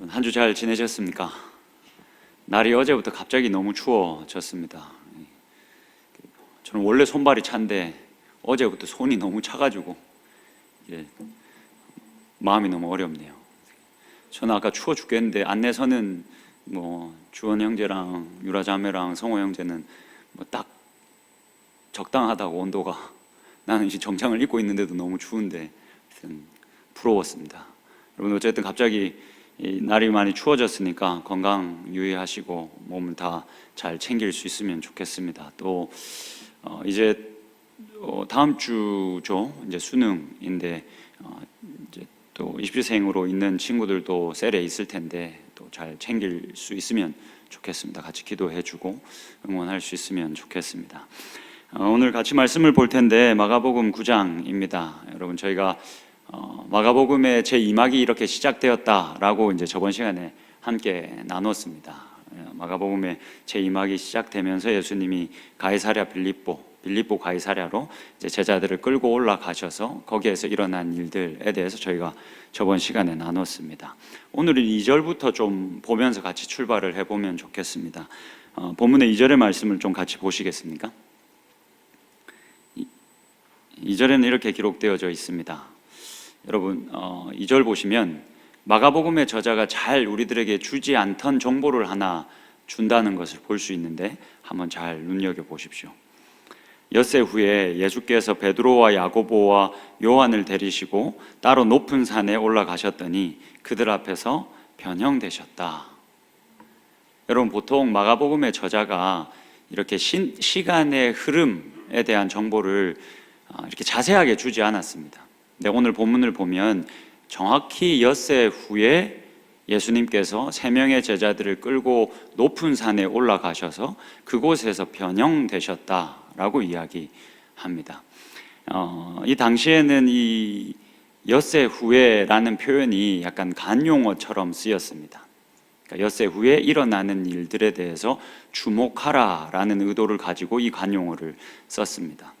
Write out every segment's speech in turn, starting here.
한 주 잘 지내셨습니까? 날이 어제부터 갑자기 너무 추워졌습니다. 저는 원래 손발이 찬데 어제부터 손이 너무 차가지고 마음이 너무 어렵네요. 저는 아까 추워 죽겠는데 안내서는 주원 형제랑 유라 자매랑 성호 형제는 딱 적당하다고 온도가. 나는 이제 정장을 입고 있는데도 너무 추운데 부러웠습니다. 여러분, 어쨌든 갑자기 날이 많이 추워졌으니까 건강 유의하시고 몸을 다 잘 챙길 수 있으면 좋겠습니다. 또 이제 다음 주죠. 이제 수능인데 이제 또 입시생으로 있는 친구들도 셀에 있을 텐데 또 잘 챙길 수 있으면 좋겠습니다. 같이 기도해주고 응원할 수 있으면 좋겠습니다. 오늘 같이 말씀을 볼 텐데 마가복음 9장입니다. 여러분, 저희가 마가복음의 제2막이 이렇게 시작되었다라고 이제 저번 시간에 함께 나눴습니다. 마가복음의 제2막이 시작되면서 예수님이 가이사랴 빌립보 가이사랴로 이제 제자들을 끌고 올라가셔서 거기에서 일어난 일들에 대해서 저희가 저번 시간에 나눴습니다. 오늘은 2절부터 좀 보면서 같이 출발을 해보면 좋겠습니다. 본문의 2절의 말씀을 좀 같이 보시겠습니까? 2절에는 이렇게 기록되어져 있습니다. 여러분, 2절 보시면 마가복음의 저자가 잘 우리들에게 주지 않던 정보를 하나 준다는 것을 볼 수 있는데 한번 잘 눈여겨보십시오. 엿새 후에 예수께서 베드로와 야고보와 요한을 데리시고 따로 높은 산에 올라가셨더니 그들 앞에서 변형되셨다. 여러분, 보통 마가복음의 저자가 이렇게 시간의 흐름에 대한 정보를 이렇게 자세하게 주지 않았습니다. 근데 오늘 본문을 보면 정확히 엿새 후에 예수님께서 3명의 제자들을 끌고 높은 산에 올라가셔서 그곳에서 변형되셨다라고 이야기합니다. 이 당시에는 이 엿새 후에라는 표현이 약간 간용어처럼 쓰였습니다. 그러니까 엿새 후에 일어나는 일들에 대해서 주목하라라는 의도를 가지고 이 간용어를 썼습니다.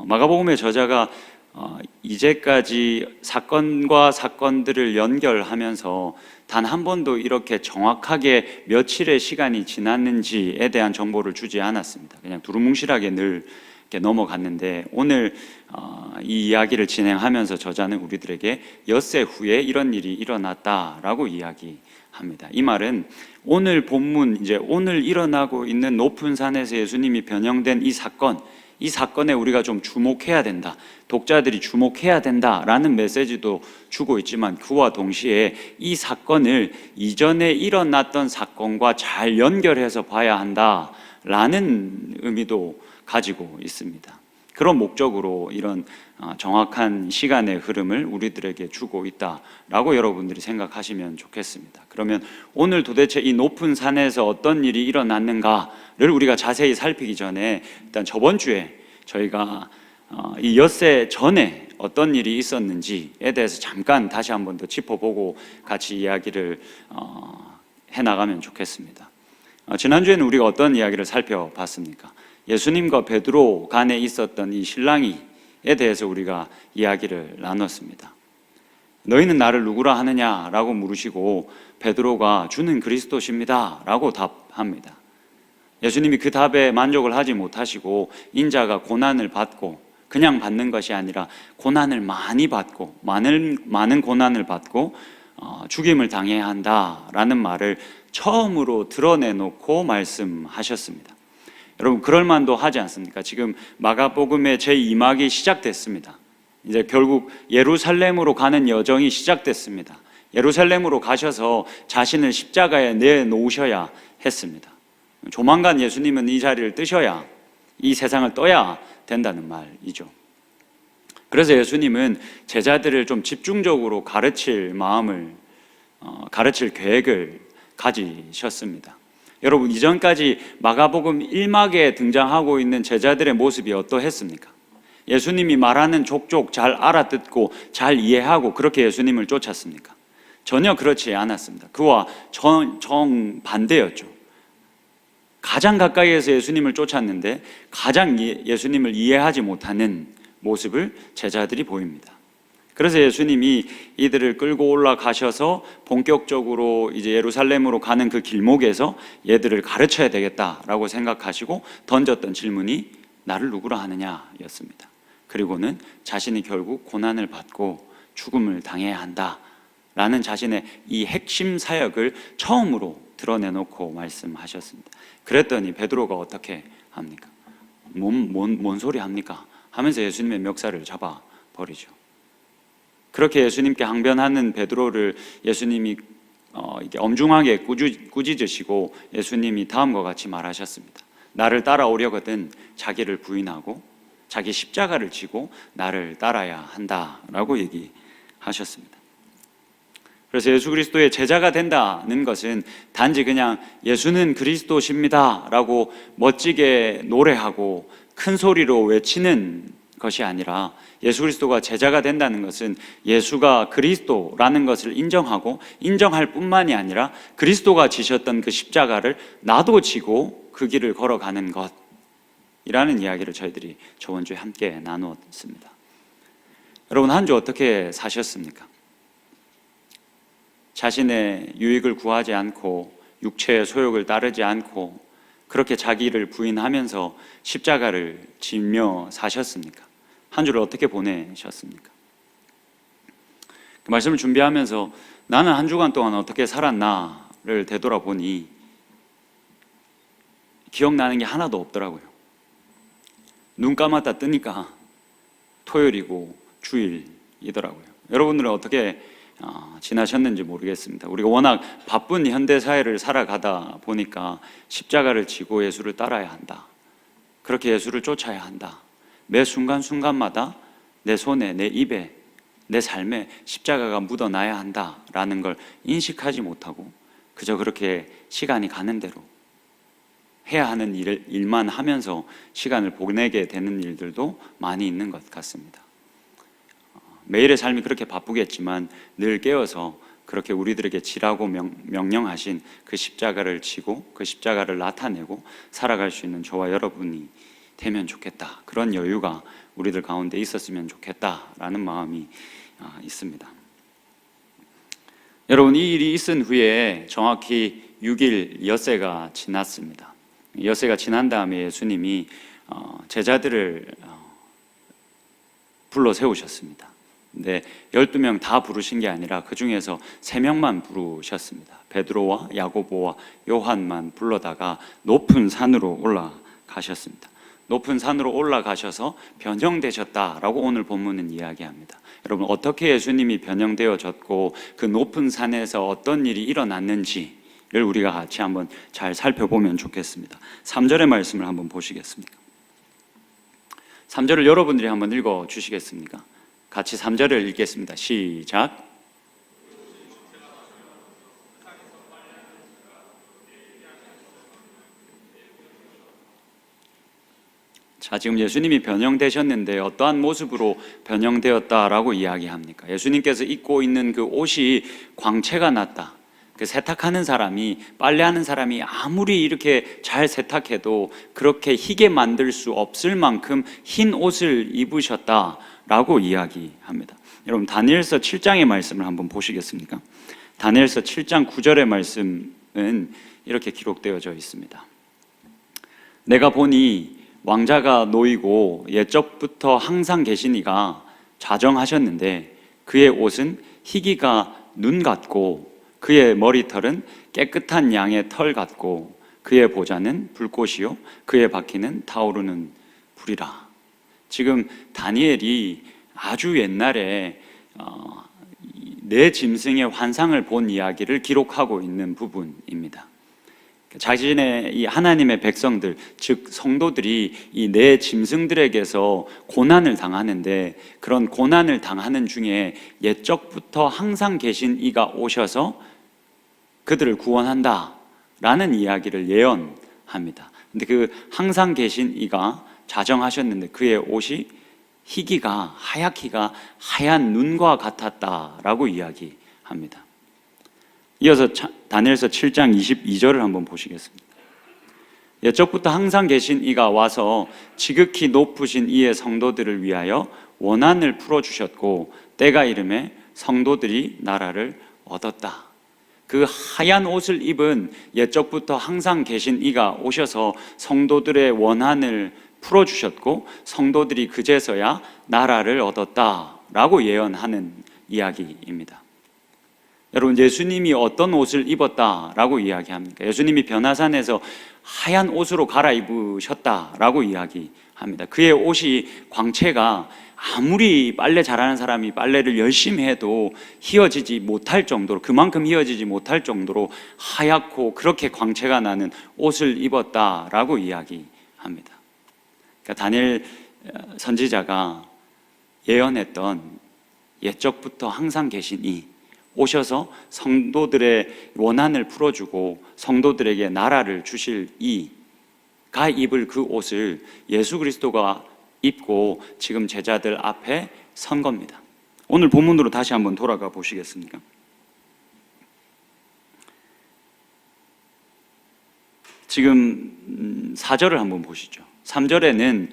마가복음의 저자가 이제까지 사건과 사건들을 연결하면서 단 한 번도 이렇게 정확하게 며칠의 시간이 지났는지에 대한 정보를 주지 않았습니다. 그냥 두루뭉실하게 늘 이렇게 넘어갔는데 오늘 이 이야기를 진행하면서 저자는 우리들에게 엿새 후에 이런 일이 일어났다라고 이야기합니다. 이 말은 오늘 본문, 이제 오늘 일어나고 있는 높은 산에서 예수님이 변형된 이 사건에 우리가 좀 주목해야 된다, 독자들이 주목해야 된다라는 메시지도 주고 있지만 그와 동시에 이 사건을 이전에 일어났던 사건과 잘 연결해서 봐야 한다라는 의미도 가지고 있습니다. 그런 목적으로 이런 정확한 시간의 흐름을 우리들에게 주고 있다라고 여러분들이 생각하시면 좋겠습니다. 그러면 오늘 도대체 이 높은 산에서 어떤 일이 일어났는가를 우리가 자세히 살피기 전에 일단 저번 주에 저희가 이 엿새 전에 어떤 일이 있었는지에 대해서 잠깐 다시 한 번 더 짚어보고 같이 이야기를 해나가면 좋겠습니다. 지난주에는 우리가 어떤 이야기를 살펴봤습니까? 예수님과 베드로 간에 있었던 이 실랑이에 대해서 우리가 이야기를 나눴습니다. 너희는 나를 누구라 하느냐라고 물으시고 베드로가 주는 그리스도십니다 라고 답합니다. 예수님이 그 답에 만족을 하지 못하시고 인자가 고난을 받고 그냥 받는 것이 아니라 고난을 많이 받고 많은 고난을 받고 죽임을 당해야 한다라는 말을 처음으로 드러내놓고 말씀하셨습니다. 여러분, 그럴 만도 하지 않습니까? 지금 마가복음의 제2막이 시작됐습니다. 이제 결국 예루살렘으로 가는 여정이 시작됐습니다. 예루살렘으로 가셔서 자신을 십자가에 내놓으셔야 했습니다. 조만간 예수님은 이 자리를 뜨셔야, 이 세상을 떠야 된다는 말이죠. 그래서 예수님은 제자들을 좀 집중적으로 가르칠 계획을 가지셨습니다. 여러분, 이전까지 마가복음 1막에 등장하고 있는 제자들의 모습이 어떠했습니까? 예수님이 말하는 족족 잘 알아듣고 잘 이해하고 그렇게 예수님을 쫓았습니까? 전혀 그렇지 않았습니다. 그와 정반대였죠. 가장 가까이에서 예수님을 쫓았는데 가장 예수님을 이해하지 못하는 모습을 제자들이 보입니다. 그래서 예수님이 이들을 끌고 올라가셔서 본격적으로 이제 예루살렘으로 가는 그 길목에서 얘들을 가르쳐야 되겠다라고 생각하시고 던졌던 질문이 나를 누구라 하느냐였습니다. 그리고는 자신이 결국 고난을 받고 죽음을 당해야 한다라는 자신의 이 핵심 사역을 처음으로 드러내놓고 말씀하셨습니다. 그랬더니 베드로가 어떻게 합니까? 뭔 소리 합니까? 하면서 예수님의 멱살을 잡아버리죠. 그렇게 예수님께 항변하는 베드로를 예수님이 이게 엄중하게 꾸짖으시고 예수님이 다음과 같이 말하셨습니다. 나를 따라오려거든 자기를 부인하고 자기 십자가를 지고 나를 따라야 한다라고 얘기하셨습니다. 그래서 예수 그리스도의 제자가 된다는 것은 단지 그냥 예수는 그리스도십니다 라고 멋지게 노래하고 큰 소리로 외치는 것이 아니라 예수 그리스도가 제자가 된다는 것은 예수가 그리스도라는 것을 인정하고 인정할 뿐만이 아니라 그리스도가 지셨던 그 십자가를 나도 지고 그 길을 걸어가는 것이라는 이야기를 저희들이 저번 주에 함께 나누었습니다. 여러분, 한 주 어떻게 사셨습니까? 자신의 유익을 구하지 않고 육체의 소욕을 따르지 않고 그렇게 자기를 부인하면서 십자가를 지며 사셨습니까? 한 주를 어떻게 보내셨습니까? 그 말씀을 준비하면서 나는 한 주간 동안 어떻게 살았나를 되돌아보니 기억나는 게 하나도 없더라고요. 눈 감았다 뜨니까 토요일이고 주일이더라고요. 여러분들은 어떻게 지나셨는지 모르겠습니다. 우리가 워낙 바쁜 현대사회를 살아가다 보니까 십자가를 지고 예수를 따라야 한다, 그렇게 예수를 쫓아야 한다, 매 순간순간마다 내 손에, 내 입에, 내 삶에 십자가가 묻어나야 한다라는 걸 인식하지 못하고 그저 그렇게 시간이 가는 대로 해야 하는 일만 하면서 시간을 보내게 되는 일들도 많이 있는 것 같습니다. 매일의 삶이 그렇게 바쁘겠지만 늘 깨어서 그렇게 우리들에게 지라고 명령하신 그 십자가를 지고 그 십자가를 나타내고 살아갈 수 있는 저와 여러분이 되면 좋겠다, 그런 여유가 우리들 가운데 있었으면 좋겠다라는 마음이 있습니다. 여러분, 이 일이 있은 후에 정확히 6일 엿새가 지났습니다. 엿새가 지난 다음에 예수님이 제자들을 불러 세우셨습니다. 근데 12명 다 부르신 게 아니라 그 중에서 3명만 부르셨습니다. 베드로와 야고보와 요한만 불러다가 높은 산으로 올라가셨습니다. 높은 산으로 올라가셔서 변형되셨다라고 오늘 본문은 이야기합니다. 여러분, 어떻게 예수님이 변형되어졌고 그 높은 산에서 어떤 일이 일어났는지를 우리가 같이 한번 잘 살펴보면 좋겠습니다. 3절의 말씀을 한번 보시겠습니까? 3절을 여러분들이 한번 읽어 주시겠습니까? 같이 3절을 읽겠습니다. 시작. 자, 지금 예수님이 변형되셨는데 어떠한 모습으로 변형되었다라고 이야기합니까? 예수님께서 입고 있는 그 옷이 광채가 났다. 그 세탁하는 사람이, 빨래하는 사람이 아무리 이렇게 잘 세탁해도 그렇게 희게 만들 수 없을 만큼 흰 옷을 입으셨다라고 이야기합니다. 여러분, 다니엘서 7장의 말씀을 한번 보시겠습니까? 다니엘서 7장 9절의 말씀은 이렇게 기록되어져 있습니다. 내가 보니 왕자가 놓이고 옛적부터 항상 계시니가 자정하셨는데 그의 옷은 희기가 눈 같고 그의 머리털은 깨끗한 양의 털 같고 그의 보좌는 불꽃이요 그의 바퀴는 타오르는 불이라. 지금 다니엘이 아주 옛날에 네 짐승의 환상을 본 이야기를 기록하고 있는 부분입니다. 자신의 이 하나님의 백성들, 즉 성도들이 이 네 짐승들에게서 고난을 당하는데 그런 고난을 당하는 중에 옛적부터 항상 계신 이가 오셔서 그들을 구원한다라는 이야기를 예언합니다. 근데 그 항상 계신 이가 자정하셨는데 그의 옷이 희기가, 하얗기가 하얀 눈과 같았다라고 이야기합니다. 이어서 다니엘서 7장 22절을 한번 보시겠습니다. 옛적부터 항상 계신 이가 와서 지극히 높으신 이의 성도들을 위하여 원한을 풀어주셨고 때가 이름에 성도들이 나라를 얻었다. 그 하얀 옷을 입은 옛적부터 항상 계신 이가 오셔서 성도들의 원한을 풀어주셨고 성도들이 그제서야 나라를 얻었다라고 예언하는 이야기입니다. 여러분, 예수님이 어떤 옷을 입었다라고 이야기합니까? 예수님이 변화산에서 하얀 옷으로 갈아입으셨다라고 이야기합니다. 그의 옷이 광채가 아무리 빨래 잘하는 사람이 빨래를 열심히 해도 휘어지지 못할 정도로, 그만큼 휘어지지 못할 정도로 하얗고 그렇게 광채가 나는 옷을 입었다라고 이야기합니다. 그러니까 다니엘 선지자가 예언했던 옛적부터 항상 계신 이 오셔서 성도들의 원한을 풀어주고 성도들에게 나라를 주실 이가 입을 그 옷을 예수 그리스도가 입고 지금 제자들 앞에 선 겁니다. 오늘 본문으로 다시 한번 돌아가 보시겠습니까? 지금 4절을 한번 보시죠. 3절에는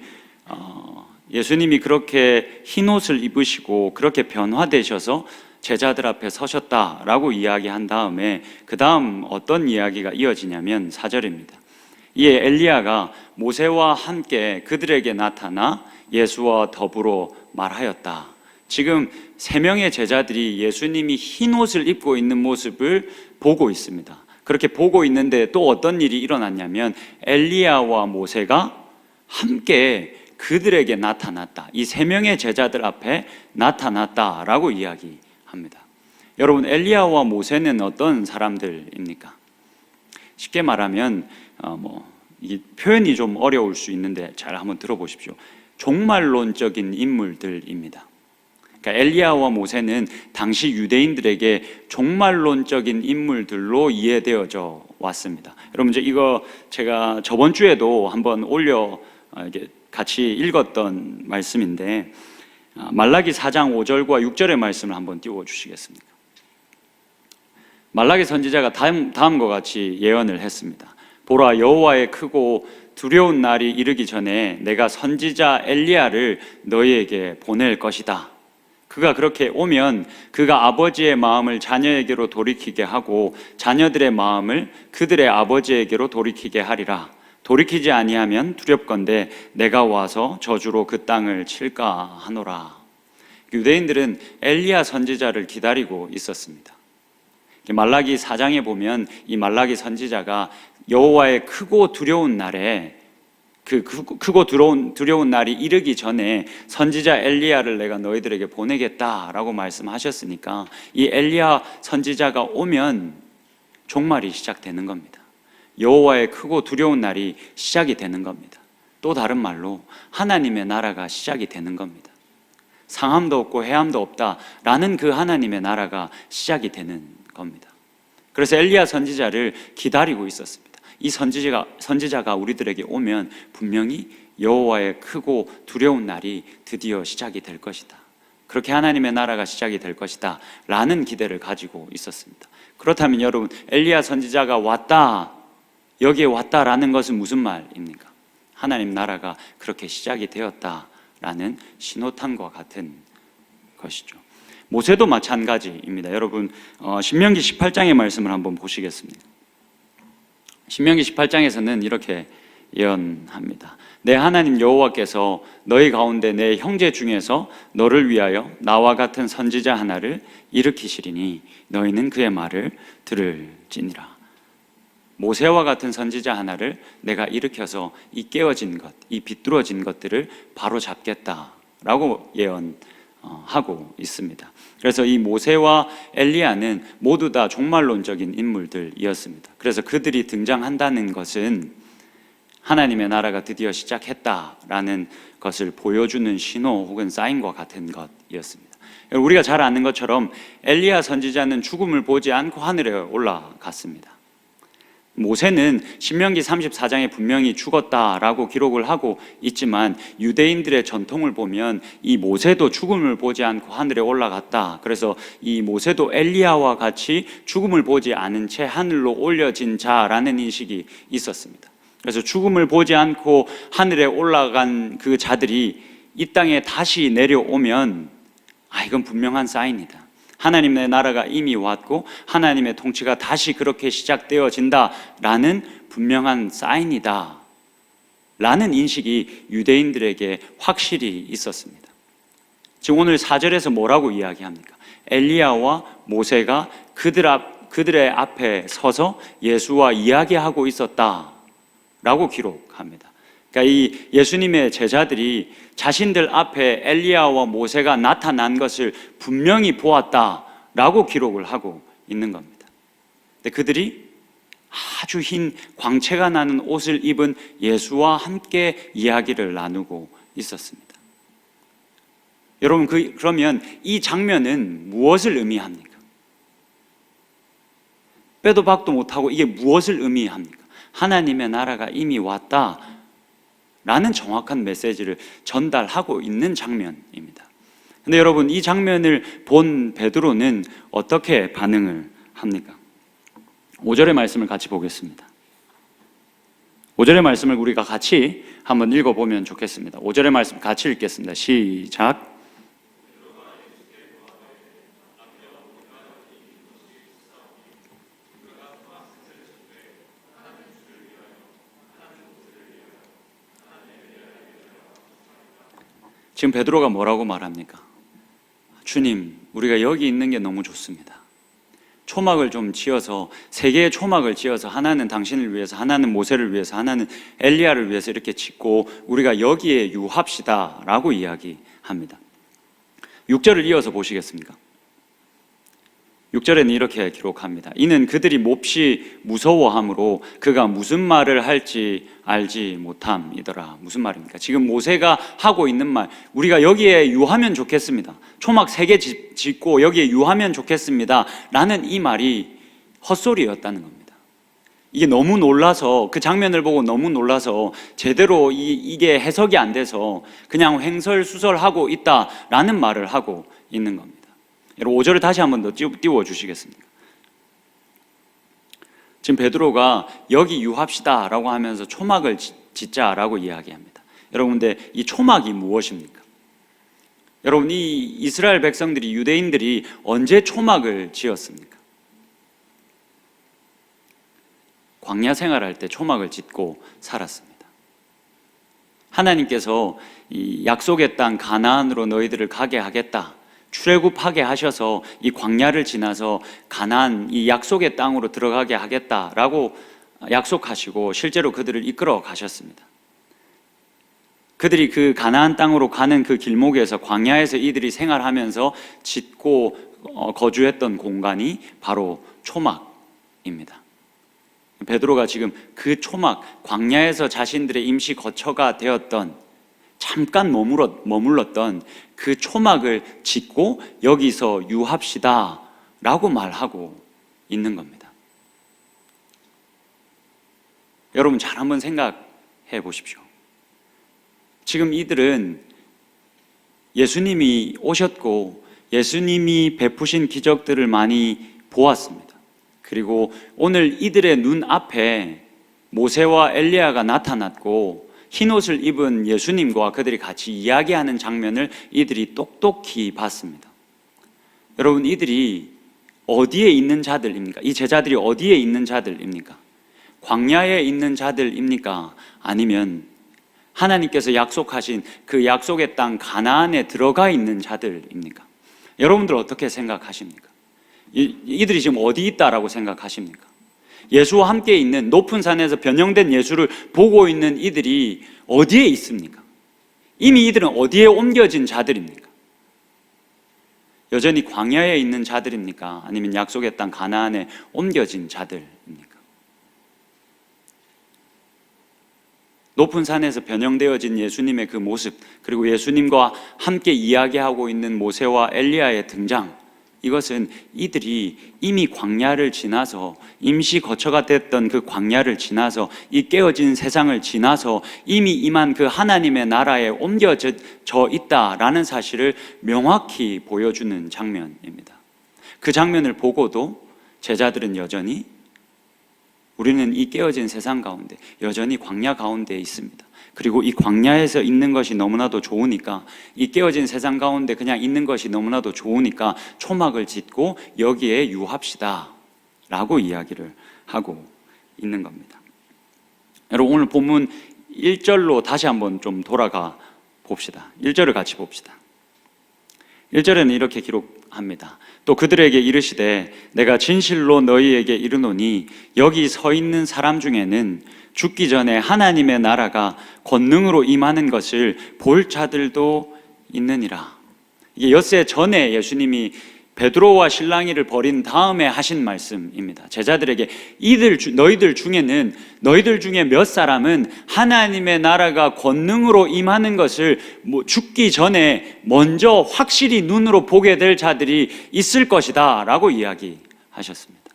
예수님이 그렇게 흰 옷을 입으시고 그렇게 변화되셔서 제자들 앞에 서셨다라고 이야기한 다음에 그 다음 어떤 이야기가 이어지냐면 4절입니다. 이에 엘리야가 모세와 함께 그들에게 나타나 예수와 더불어 말하였다. 지금 3명의 제자들이 예수님이 흰 옷을 입고 있는 모습을 보고 있습니다. 그렇게 보고 있는데 또 어떤 일이 일어났냐면 엘리야와 모세가 함께 그들에게 나타났다. 이 3명의 제자들 앞에 나타났다라고 이야기합니다. 여러분, 엘리야와 모세는 어떤 사람들입니까? 쉽게 말하면 이 표현이 좀 어려울 수 있는데 잘 한번 들어보십시오. 종말론적인 인물들입니다. 그러니까 엘리야와 모세는 당시 유대인들에게 종말론적인 인물들로 이해되어져 왔습니다. 여러분, 이거 제가 저번 주에도 한번 같이 읽었던 말씀인데 말라기 4장 5절과 6절의 말씀을 한번 띄워주시겠습니까? 말라기 선지자가 다음과 같이 예언을 했습니다. 보라, 여호와의 크고 두려운 날이 이르기 전에 내가 선지자 엘리야를 너희에게 보낼 것이다. 그가 그렇게 오면 그가 아버지의 마음을 자녀에게로 돌이키게 하고 자녀들의 마음을 그들의 아버지에게로 돌이키게 하리라. 돌이키지 아니하면 두렵건대 내가 와서 저주로 그 땅을 칠까 하노라. 유대인들은 엘리야 선지자를 기다리고 있었습니다. 말라기 4장에 보면 이 말라기 선지자가 여호와의 크고 두려운 날에 그 크고 두려운 날이 이르기 전에 선지자 엘리야를 내가 너희들에게 보내겠다라고 말씀하셨으니까 이 엘리야 선지자가 오면 종말이 시작되는 겁니다. 여호와의 크고 두려운 날이 시작이 되는 겁니다. 또 다른 말로 하나님의 나라가 시작이 되는 겁니다. 상함도 없고 해함도 없다라는 그 하나님의 나라가 시작이 되는 겁니다. 그래서 엘리야 선지자를 기다리고 있었습니다. 이 선지자가 우리들에게 오면 분명히 여호와의 크고 두려운 날이 드디어 시작이 될 것이다. 그렇게 하나님의 나라가 시작이 될 것이다 라는 기대를 가지고 있었습니다. 그렇다면 여러분, 엘리야 선지자가 왔다, 여기에 왔다라는 것은 무슨 말입니까? 하나님 나라가 그렇게 시작이 되었다라는 신호탄과 같은 것이죠. 모세도 마찬가지입니다. 여러분, 신명기 18장의 말씀을 한번 보시겠습니다. 신명기 18장에서는 이렇게 예언합니다. 내 하나님 여호와께서 너희 가운데 내 형제 중에서 너를 위하여 나와 같은 선지자 하나를 일으키시리니 너희는 그의 말을 들을지니라. 모세와 같은 선지자 하나를 내가 일으켜서 이 깨어진 것, 이 비뚤어진 것들을 바로 잡겠다라고 예언하고 있습니다. 그래서 이 모세와 엘리야는 모두 다 종말론적인 인물들이었습니다. 그래서 그들이 등장한다는 것은 하나님의 나라가 드디어 시작했다라는 것을 보여주는 신호 혹은 사인과 같은 것이었습니다. 우리가 잘 아는 것처럼 엘리야 선지자는 죽음을 보지 않고 하늘에 올라갔습니다. 모세는 신명기 34장에 분명히 죽었다라고 기록을 하고 있지만 유대인들의 전통을 보면 이 모세도 죽음을 보지 않고 하늘에 올라갔다. 그래서 이 모세도 엘리야와 같이 죽음을 보지 않은 채 하늘로 올려진 자라는 인식이 있었습니다. 그래서 죽음을 보지 않고 하늘에 올라간 그 자들이 이 땅에 다시 내려오면 이건 분명한 사인이다. 하나님의 나라가 이미 왔고 하나님의 통치가 다시 그렇게 시작되어진다라는 분명한 사인이다 라는 인식이 유대인들에게 확실히 있었습니다. 지금 오늘 4절에서 뭐라고 이야기합니까? 엘리야와 모세가 그들의 앞에 서서 예수와 이야기하고 있었다라고 기록합니다. 그러니까 이 예수님의 제자들이 자신들 앞에 엘리야와 모세가 나타난 것을 분명히 보았다라고 기록을 하고 있는 겁니다. 근데 그들이 아주 흰 광채가 나는 옷을 입은 예수와 함께 이야기를 나누고 있었습니다. 여러분, 그러면 이 장면은 무엇을 의미합니까? 빼도 박도 못하고 이게 무엇을 의미합니까? 하나님의 나라가 이미 왔다 라는 정확한 메시지를 전달하고 있는 장면입니다. 근데 여러분, 이 장면을 본 베드로는 어떻게 반응을 합니까? 5절의 말씀을 같이 보겠습니다. 5절의 말씀을 우리가 같이 한번 읽어보면 좋겠습니다. 5절의 말씀 같이 읽겠습니다. 시작. 지금 베드로가 뭐라고 말합니까? 주님, 우리가 여기 있는 게 너무 좋습니다. 초막을 좀 지어서, 3개의 초막을 지어서, 하나는 당신을 위해서, 하나는 모세를 위해서, 하나는 엘리야를 위해서 이렇게 짓고 우리가 여기에 유합시다 라고 이야기합니다. 6절을 이어서 보시겠습니까? 6절에는 이렇게 기록합니다. 이는 그들이 몹시 무서워함으로 그가 무슨 말을 할지 알지 못함이더라. 무슨 말입니까? 지금 모세가 하고 있는 말, 우리가 여기에 유하면 좋겠습니다. 초막 3개 짓고 여기에 유하면 좋겠습니다 라는 이 말이 헛소리였다는 겁니다. 이게 너무 놀라서, 그 장면을 보고 너무 놀라서 제대로 이게 해석이 안 돼서 그냥 횡설수설하고 있다라는 말을 하고 있는 겁니다. 여러분, 5절을 다시 한 번 더 띄워주시겠습니까? 지금 베드로가 여기 유합시다 라고 하면서 초막을 짓자라고 이야기합니다. 여러분, 근데 이 초막이 무엇입니까? 여러분, 이 이스라엘 백성들이, 유대인들이 언제 초막을 지었습니까? 광야 생활할 때 초막을 짓고 살았습니다. 하나님께서 이 약속의 땅 가나안으로 너희들을 가게 하겠다, 출애굽하게 하셔서 이 광야를 지나서 가나안, 이 약속의 땅으로 들어가게 하겠다라고 약속하시고 실제로 그들을 이끌어 가셨습니다. 그들이 그 가나안 땅으로 가는 그 길목에서, 광야에서 이들이 생활하면서 짓고 거주했던 공간이 바로 초막입니다. 베드로가 지금 그 초막, 광야에서 자신들의 임시 거처가 되었던, 잠깐 머물렀던 그 초막을 짓고 여기서 유합시다 라고 말하고 있는 겁니다. 여러분, 잘 한번 생각해 보십시오. 지금 이들은 예수님이 오셨고 예수님이 베푸신 기적들을 많이 보았습니다. 그리고 오늘 이들의 눈앞에 모세와 엘리야가 나타났고 흰옷을 입은 예수님과 그들이 같이 이야기하는 장면을 이들이 똑똑히 봤습니다. 여러분, 이들이 어디에 있는 자들입니까? 이 제자들이 어디에 있는 자들입니까? 광야에 있는 자들입니까? 아니면 하나님께서 약속하신 그 약속의 땅 가나안에 들어가 있는 자들입니까? 여러분들 어떻게 생각하십니까? 이들이 지금 어디 있다라고 생각하십니까? 예수와 함께 있는, 높은 산에서 변형된 예수를 보고 있는 이들이 어디에 있습니까? 이미 이들은 어디에 옮겨진 자들입니까? 여전히 광야에 있는 자들입니까? 아니면 약속의 땅 가나안에 옮겨진 자들입니까? 높은 산에서 변형되어진 예수님의 그 모습, 그리고 예수님과 함께 이야기하고 있는 모세와 엘리야의 등장, 이것은 이들이 이미 광야를 지나서, 임시 거처가 됐던 그 광야를 지나서, 이 깨어진 세상을 지나서 이미 임한 그 하나님의 나라에 옮겨져 있다라는 사실을 명확히 보여주는 장면입니다. 그 장면을 보고도 제자들은 여전히 우리는 이 깨어진 세상 가운데 여전히 광야 가운데 있습니다. 그리고 이 광야에서 있는 것이 너무나도 좋으니까, 이 깨어진 세상 가운데 그냥 있는 것이 너무나도 좋으니까 초막을 짓고 여기에 유합시다 라고 이야기를 하고 있는 겁니다. 여러분, 오늘 본문 1절로 다시 한번 좀 돌아가 봅시다. 1절을 같이 봅시다. 1절에는 이렇게 기록합니다. 또 그들에게 이르시되 내가 진실로 너희에게 이르노니 여기 서 있는 사람 중에는 죽기 전에 하나님의 나라가 권능으로 임하는 것을 볼 자들도 있느니라. 이게 엿새 전에 예수님이 베드로와 실랑이를 벌인 다음에 하신 말씀입니다. 제자들에게 너희들 중에 몇 사람은 하나님의 나라가 권능으로 임하는 것을 죽기 전에 먼저 확실히 눈으로 보게 될 자들이 있을 것이다 라고 이야기하셨습니다.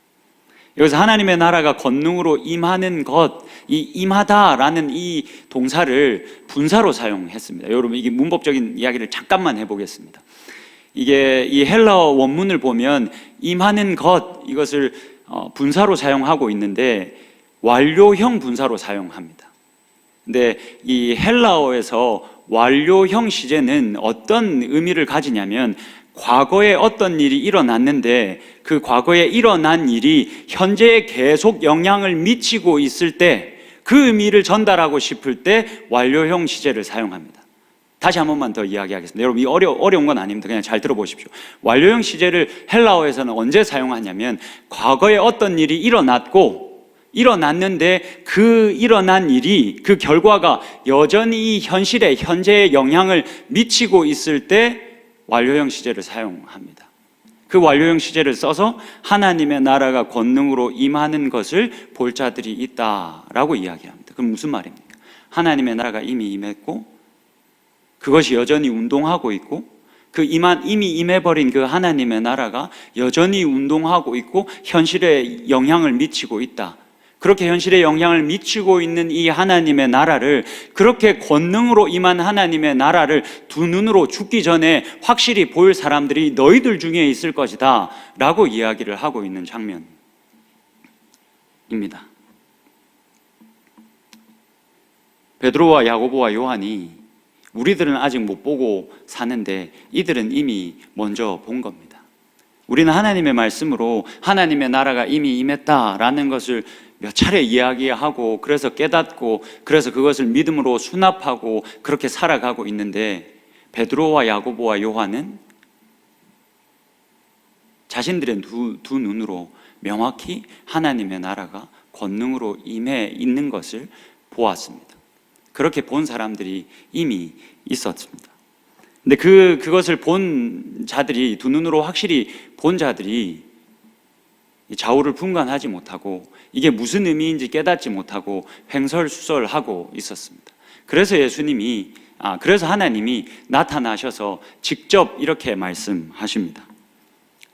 여기서 하나님의 나라가 권능으로 임하는 것, 이 임하다라는 이 동사를 분사로 사용했습니다. 여러분, 이게 문법적인 이야기를 잠깐만 해보겠습니다. 이게 이 헬라어 원문을 보면 임하는 것, 이것을 분사로 사용하고 있는데 완료형 분사로 사용합니다. 근데 이 헬라어에서 완료형 시제는 어떤 의미를 가지냐면, 과거에 어떤 일이 일어났는데 그 과거에 일어난 일이 현재에 계속 영향을 미치고 있을 때 그 의미를 전달하고 싶을 때 완료형 시제를 사용합니다. 다시 한 번만 더 이야기하겠습니다. 여러분, 이 어려운 건 아닙니다. 그냥 잘 들어보십시오. 완료형 시제를 헬라어에서는 언제 사용하냐면, 과거에 어떤 일이 일어났는데 그 일어난 일이, 그 결과가 여전히 현실에, 현재에 영향을 미치고 있을 때 완료형 시제를 사용합니다. 그 완료형 시제를 써서 하나님의 나라가 권능으로 임하는 것을 볼 자들이 있다라고 이야기합니다. 그럼 무슨 말입니까? 하나님의 나라가 이미 임했고 그것이 여전히 운동하고 있고, 이미 임해버린 그 하나님의 나라가 여전히 운동하고 있고 현실에 영향을 미치고 있다. 그렇게 현실에 영향을 미치고 있는 이 하나님의 나라를, 그렇게 권능으로 임한 하나님의 나라를 두 눈으로 죽기 전에 확실히 볼 사람들이 너희들 중에 있을 것이다 라고 이야기를 하고 있는 장면입니다. 베드로와 야고보와 요한이 우리들은 아직 못 보고 사는데 이들은 이미 먼저 본 겁니다. 우리는 하나님의 말씀으로 하나님의 나라가 이미 임했다라는 것을 몇 차례 이야기하고, 그래서 깨닫고, 그래서 그것을 믿음으로 수납하고 그렇게 살아가고 있는데, 베드로와 야고보와 요한은 자신들의 두 눈으로 명확히 하나님의 나라가 권능으로 임해 있는 것을 보았습니다. 그렇게 본 사람들이 이미 있었습니다. 근데 그것을 본 자들이, 두 눈으로 확실히 본 자들이 좌우를 분간하지 못하고 이게 무슨 의미인지 깨닫지 못하고 횡설수설하고 있었습니다. 그래서 그래서 하나님이 나타나셔서 직접 이렇게 말씀하십니다.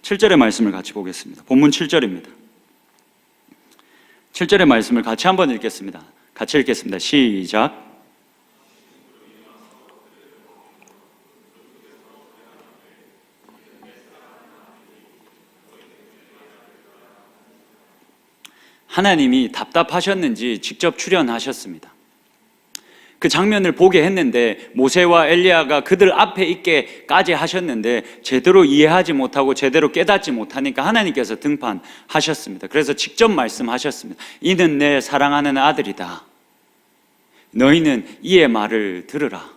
7절의 말씀을 같이 보겠습니다. 본문 7절입니다. 7절의 말씀을 같이 한번 읽겠습니다. 같이 읽겠습니다. 시작. 하나님이 답답하셨는지 직접 출연하셨습니다. 그 장면을 보게 했는데, 모세와 엘리야가 그들 앞에 있게까지 하셨는데 제대로 이해하지 못하고 제대로 깨닫지 못하니까 하나님께서 등판하셨습니다. 그래서 직접 말씀하셨습니다. 이는 내 사랑하는 아들이다. 너희는 이의 말을 들으라.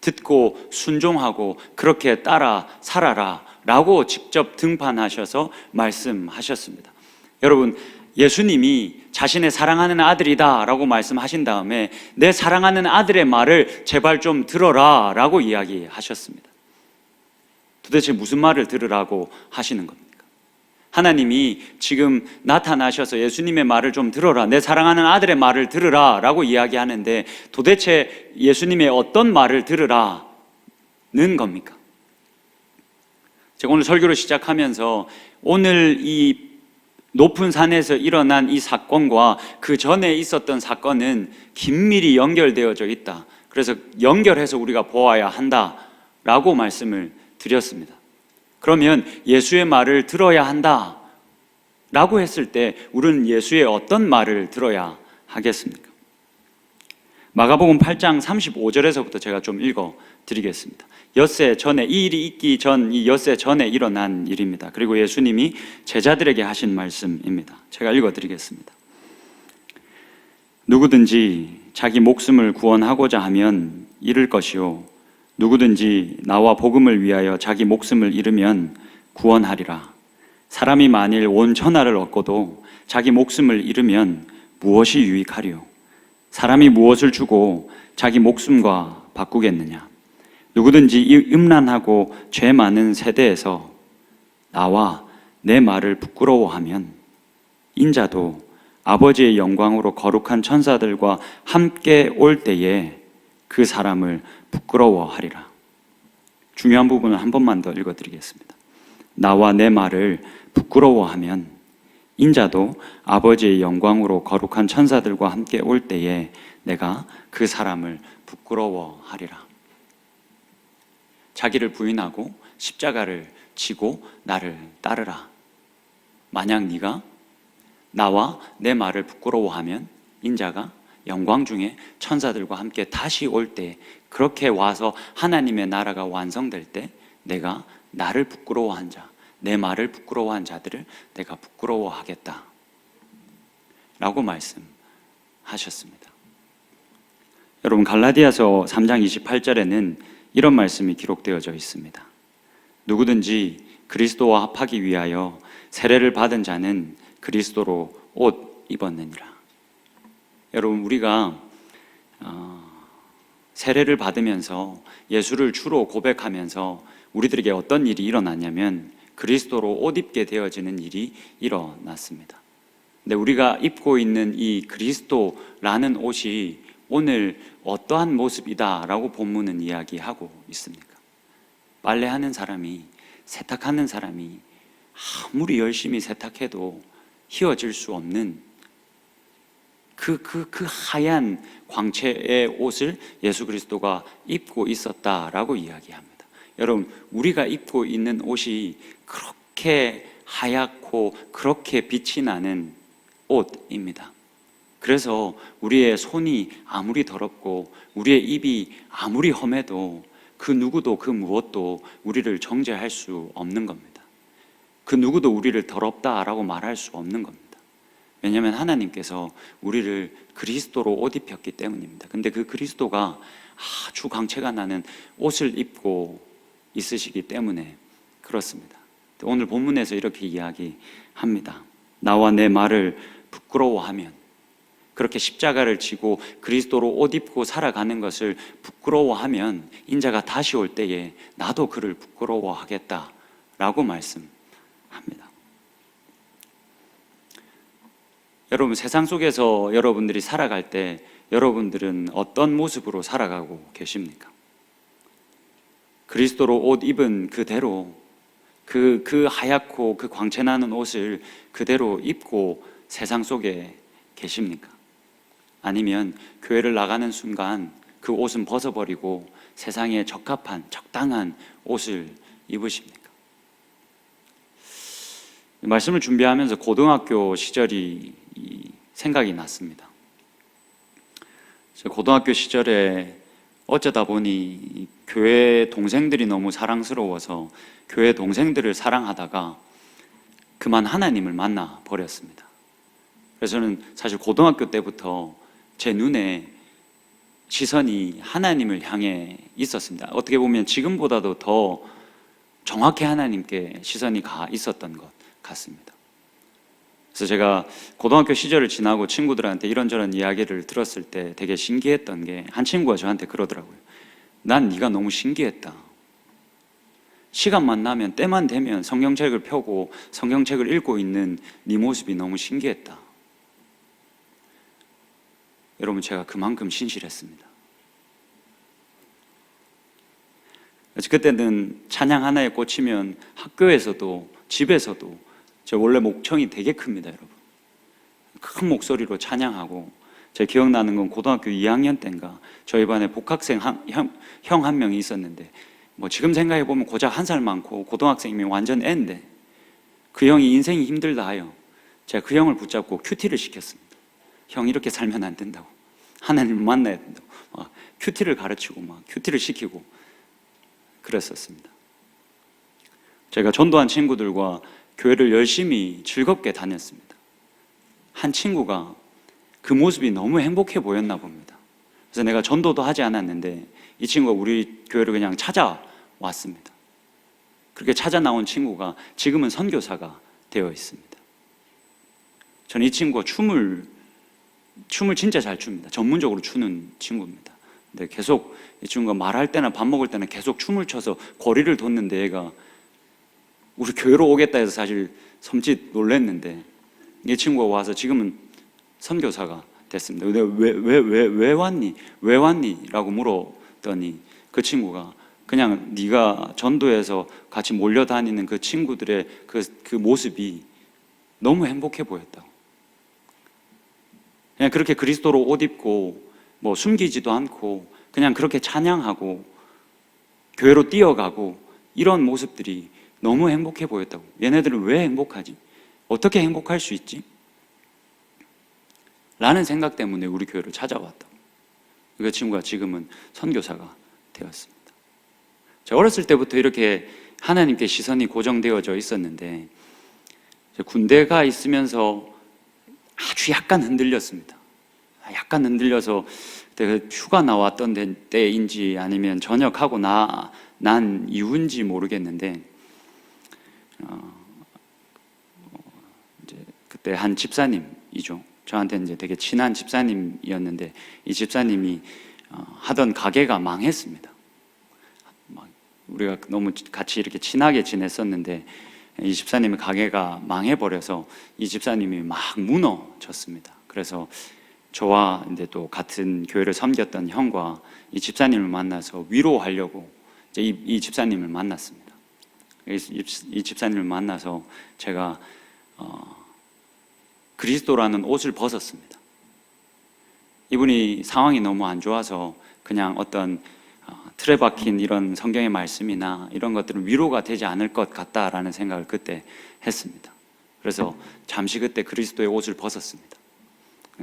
듣고 순종하고 그렇게 따라 살아라 라고 직접 등판하셔서 말씀하셨습니다. 여러분, 예수님이 자신의 사랑하는 아들이다 라고 말씀하신 다음에 내 사랑하는 아들의 말을 제발 좀 들어라 라고 이야기하셨습니다. 도대체 무슨 말을 들으라고 하시는 겁니까? 하나님이 지금 나타나셔서 예수님의 말을 좀 들어라, 내 사랑하는 아들의 말을 들으라 라고 이야기하는데, 도대체 예수님의 어떤 말을 들으라는 겁니까? 제가 오늘 설교를 시작하면서 오늘 이 높은 산에서 일어난 이 사건과 그 전에 있었던 사건은 긴밀히 연결되어져 있다. 그래서 연결해서 우리가 보아야 한다라고 말씀을 드렸습니다. 그러면 예수의 말을 들어야 한다 라고 했을 때 우리는 예수의 어떤 말을 들어야 하겠습니까? 마가복음 8장 35절에서부터 제가 좀 읽어 드리겠습니다. 엿새 전에, 이 일이 있기 전, 이 엿새 전에 일어난 일입니다. 그리고 예수님이 제자들에게 하신 말씀입니다. 제가 읽어 드리겠습니다. 누구든지 자기 목숨을 구원하고자 하면 잃을 것이요, 누구든지 나와 복음을 위하여 자기 목숨을 잃으면 구원하리라. 사람이 만일 온 천하를 얻고도 자기 목숨을 잃으면 무엇이 유익하리요? 사람이 무엇을 주고 자기 목숨과 바꾸겠느냐? 누구든지 이 음란하고 죄 많은 세대에서 나와 내 말을 부끄러워하면 인자도 아버지의 영광으로 거룩한 천사들과 함께 올 때에 그 사람을 부끄러워하리라. 중요한 부분을 한 번만 더 읽어드리겠습니다. 나와 내 말을 부끄러워하면 인자도 아버지의 영광으로 거룩한 천사들과 함께 올 때에 내가 그 사람을 부끄러워하리라. 자기를 부인하고 십자가를 지고 나를 따르라. 만약 네가 나와 내 말을 부끄러워하면 인자가 영광 중에 천사들과 함께 다시 올 때, 그렇게 와서 하나님의 나라가 완성될 때 내가 나를 부끄러워한 자, 내 말을 부끄러워한 자들을 내가 부끄러워하겠다 라고 말씀하셨습니다. 여러분, 갈라디아서 3장 28절에는 이런 말씀이 기록되어져 있습니다. 누구든지 그리스도와 합하기 위하여 세례를 받은 자는 그리스도로 옷 입었느니라. 여러분, 우리가 세례를 받으면서 예수를 주로 고백하면서 우리들에게 어떤 일이 일어났냐면 그리스도로 옷 입게 되어지는 일이 일어났습니다. 근데 우리가 입고 있는 이 그리스도라는 옷이 오늘 어떠한 모습이다라고 본문은 이야기하고 있습니까? 빨래하는 사람이, 세탁하는 사람이 아무리 열심히 세탁해도 휘어질 수 없는 그 하얀 광채의 옷을 예수 그리스도가 입고 있었다라고 이야기합니다. 여러분, 우리가 입고 있는 옷이 그렇게 하얗고 그렇게 빛이 나는 옷입니다. 그래서 우리의 손이 아무리 더럽고 우리의 입이 아무리 험해도 그 누구도 그 무엇도 우리를 정죄할 수 없는 겁니다. 그 누구도 우리를 더럽다라고 말할 수 없는 겁니다. 왜냐하면 하나님께서 우리를 그리스도로 옷 입혔기 때문입니다. 근데 그 그리스도가 아주 광채가 나는 옷을 입고 있으시기 때문에 그렇습니다. 오늘 본문에서 이렇게 이야기합니다. 나와 내 말을 부끄러워하면, 그렇게 십자가를 지고 그리스도로 옷 입고 살아가는 것을 부끄러워하면 인자가 다시 올 때에 나도 그를 부끄러워하겠다라고 말씀합니다. 여러분, 세상 속에서 여러분들이 살아갈 때 여러분들은 어떤 모습으로 살아가고 계십니까? 그리스도로 옷 입은 그대로 그 하얗고 그 광채나는 옷을 그대로 입고 세상 속에 계십니까? 아니면 교회를 나가는 순간 그 옷은 벗어버리고 세상에 적합한, 적당한 옷을 입으십니까? 말씀을 준비하면서 고등학교 시절이 생각이 났습니다. 고등학교 시절에 어쩌다 보니 교회 동생들이 너무 사랑스러워서 교회 동생들을 사랑하다가 그만 하나님을 만나 버렸습니다. 그래서 저는 사실 고등학교 때부터 제 눈에 시선이 하나님을 향해 있었습니다. 어떻게 보면 지금보다도 더 정확히 하나님께 시선이 가 있었던 것 같습니다. 그래서 제가 고등학교 시절을 지나고 친구들한테 이런저런 이야기를 들었을 때 되게 신기했던 게, 한 친구가 저한테 그러더라고요. 난 네가 너무 신기했다. 시간만 나면, 때만 되면 성경책을 펴고 성경책을 읽고 있는 네 모습이 너무 신기했다. 여러분, 제가 그만큼 신실했습니다. 그래서 그때는 찬양 하나에 꽂히면 학교에서도 집에서도, 저 원래 목청이 되게 큽니다, 여러분. 큰 목소리로 찬양하고, 제가 기억나는 건 고등학교 2학년 때인가 저희 반에 복학생 형 한 명이 있었는데, 뭐 지금 생각해보면 고작 1살 많고 고등학생이면 완전 애인데 그 형이 인생이 힘들다 하여 제가 그 형을 붙잡고 큐티를 시켰습니다. 형 이렇게 살면 안 된다고, 하나님을 만나야 된다고 큐티를 가르치고 큐티를 시키고 그랬었습니다. 제가 전도한 친구들과 교회를 열심히 즐겁게 다녔습니다. 한 친구가 그 모습이 너무 행복해 보였나 봅니다. 그래서 내가 전도도 하지 않았는데 이 친구가 우리 교회를 그냥 찾아왔습니다. 그렇게 찾아 나온 친구가 지금은 선교사가 되어 있습니다. 저는 이 친구가 춤을 진짜 잘 춥니다. 전문적으로 추는 친구입니다. 근데 계속 이 친구가 말할 때나 밥 먹을 때나 계속 춤을 춰서 거리를 뒀는데 얘가 우리 교회로 오겠다 해서 사실 섬찟 놀랬는데 이 친구가 와서 지금은 선교사가 됐습니다. 근데 왜 왔니? 왜 왔니? 라고 물었더니 그 친구가 그냥 네가 전도해서 같이 몰려다니는 그 친구들의 그 모습이 너무 행복해 보였다고. 그냥 그렇게 그리스도로 옷 입고 숨기지도 않고 그냥 그렇게 찬양하고 교회로 뛰어가고 이런 모습들이 너무 행복해 보였다고. 얘네들은 왜 행복하지? 어떻게 행복할 수 있지? 라는 생각 때문에 우리 교회를 찾아왔다고. 그 친구가 지금은 선교사가 되었습니다. 제가 어렸을 때부터 이렇게 하나님께 시선이 고정되어져 있었는데 군대 가 있으면서 아주 약간 흔들렸습니다. 약간 흔들려서 그때 휴가 나왔던 때인지 아니면 전역하고 난 이후인지 모르겠는데 이제 그때 한 집사님이죠. 저한테는 이제 되게 친한 집사님이었는데 이 집사님이 하던 가게가 망했습니다. 우리가 너무 같이 이렇게 친하게 지냈었는데 이 집사님의 가게가 망해버려서 이 집사님이 막 무너졌습니다. 그래서 저와 이제 또 같은 교회를 섬겼던 형과 이 집사님을 만나서 위로하려고 이제 이 집사님을 만났습니다. 이 집사님을 만나서 제가 그리스도라는 옷을 벗었습니다. 이분이 상황이 너무 안 좋아서 그냥 어떤 틀에 박힌 이런 성경의 말씀이나 이런 것들은 위로가 되지 않을 것 같다라는 생각을 그때 했습니다. 그래서 잠시 그때 그리스도의 옷을 벗었습니다.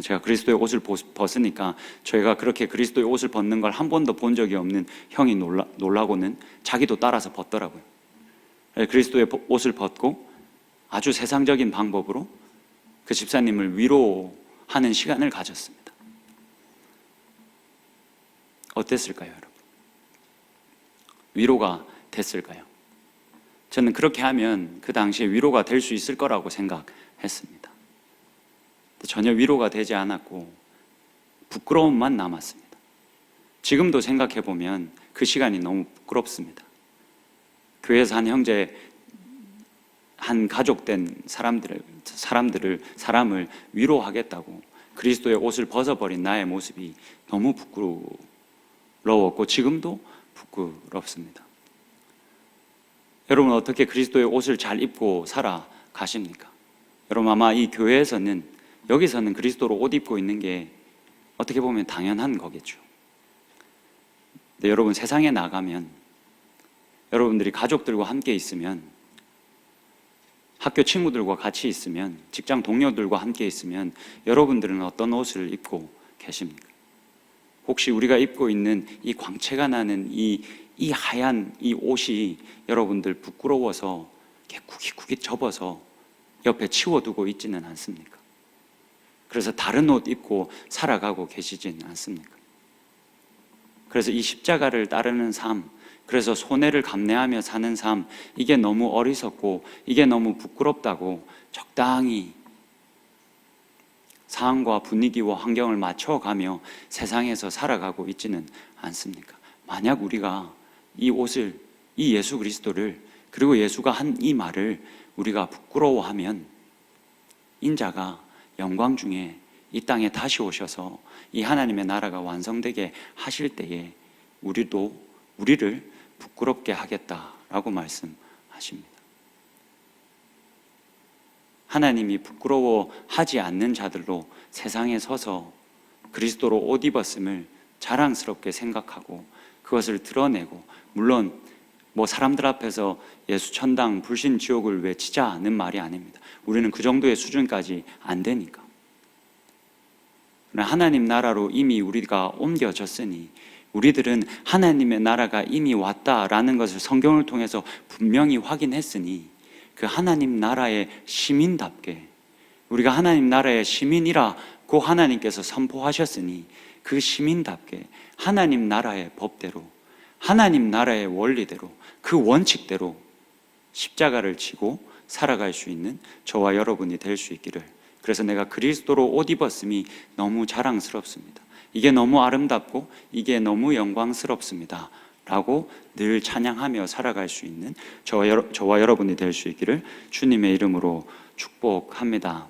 제가 그리스도의 옷을 벗으니까 저희가 그렇게 그리스도의 옷을 벗는 걸 한 번도 본 적이 없는 형이 놀라고는 자기도 따라서 벗더라고요. 그리스도의 옷을 벗고 아주 세상적인 방법으로 그 집사님을 위로하는 시간을 가졌습니다. 어땠을까요, 여러분? 위로가 됐을까요? 저는 그렇게 하면 그 당시에 위로가 될 수 있을 거라고 생각했습니다. 전혀 위로가 되지 않았고 부끄러움만 남았습니다. 지금도 생각해보면 그 시간이 너무 부끄럽습니다. 교회에서 한 형제, 한 가족된 사람을 위로하겠다고 그리스도의 옷을 벗어버린 나의 모습이 너무 부끄러웠고 지금도 부끄럽습니다. 여러분 어떻게 그리스도의 옷을 잘 입고 살아가십니까? 여러분 아마 이 교회에서는 여기서는 그리스도로 옷 입고 있는 게 어떻게 보면 당연한 거겠죠. 근데 여러분 세상에 나가면 여러분들이 가족들과 함께 있으면 학교 친구들과 같이 있으면 직장 동료들과 함께 있으면 여러분들은 어떤 옷을 입고 계십니까? 혹시 우리가 입고 있는 이 광채가 나는 이 하얀 이 옷이 여러분들 부끄러워서 이렇게 쿠깃쿠깃 접어서 옆에 치워두고 있지는 않습니까? 그래서 다른 옷 입고 살아가고 계시진 않습니까? 그래서 이 십자가를 따르는 삶, 그래서 손해를 감내하며 사는 삶, 이게 너무 어리석고 이게 너무 부끄럽다고 적당히 상황과 분위기와 환경을 맞춰가며 세상에서 살아가고 있지는 않습니까? 만약 우리가 이 옷을, 이 예수 그리스도를, 그리고 예수가 한 이 말을 우리가 부끄러워하면 인자가 영광 중에 이 땅에 다시 오셔서 이 하나님의 나라가 완성되게 하실 때에 우리를 부끄럽게 하겠다라고 말씀하십니다. 하나님이 부끄러워하지 않는 자들로 세상에 서서 그리스도로 옷 입었음을 자랑스럽게 생각하고 그것을 드러내고, 물론 뭐 사람들 앞에서 예수 천당, 불신 지옥을 외치자는 말이 아닙니다. 우리는 그 정도의 수준까지 안 되니까. 하나님 나라로 이미 우리가 옮겨졌으니 우리들은 하나님의 나라가 이미 왔다라는 것을 성경을 통해서 분명히 확인했으니 그 하나님 나라의 시민답게 우리가 하나님 나라의 시민이라고 하나님께서 선포하셨으니 그 시민답게 하나님 나라의 법대로 하나님 나라의 원리대로 그 원칙대로 십자가를 지고 살아갈 수 있는 저와 여러분이 될 수 있기를. 그래서 내가 그리스도로 옷 입었음이 너무 자랑스럽습니다. 이게 너무 아름답고 이게 너무 영광스럽습니다 라고 늘 찬양하며 살아갈 수 있는 저와 여러분이 될 수 있기를 주님의 이름으로 축복합니다.